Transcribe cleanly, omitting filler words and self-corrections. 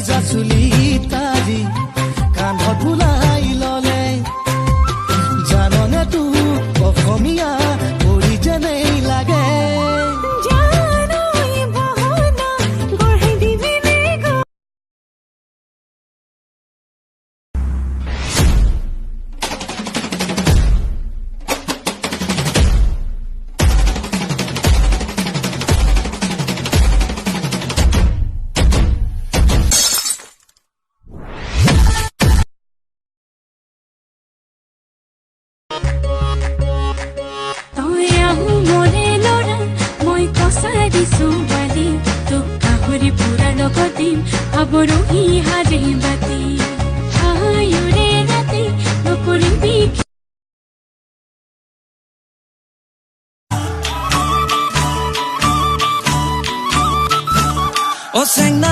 ভিজা চুলি তাৰি কান্ধত ভুলাই ললে জাননে তোক অসমীয়া কৰি যেনেই লাগে Aborohi hare bati ayure rati nokori bik O sengna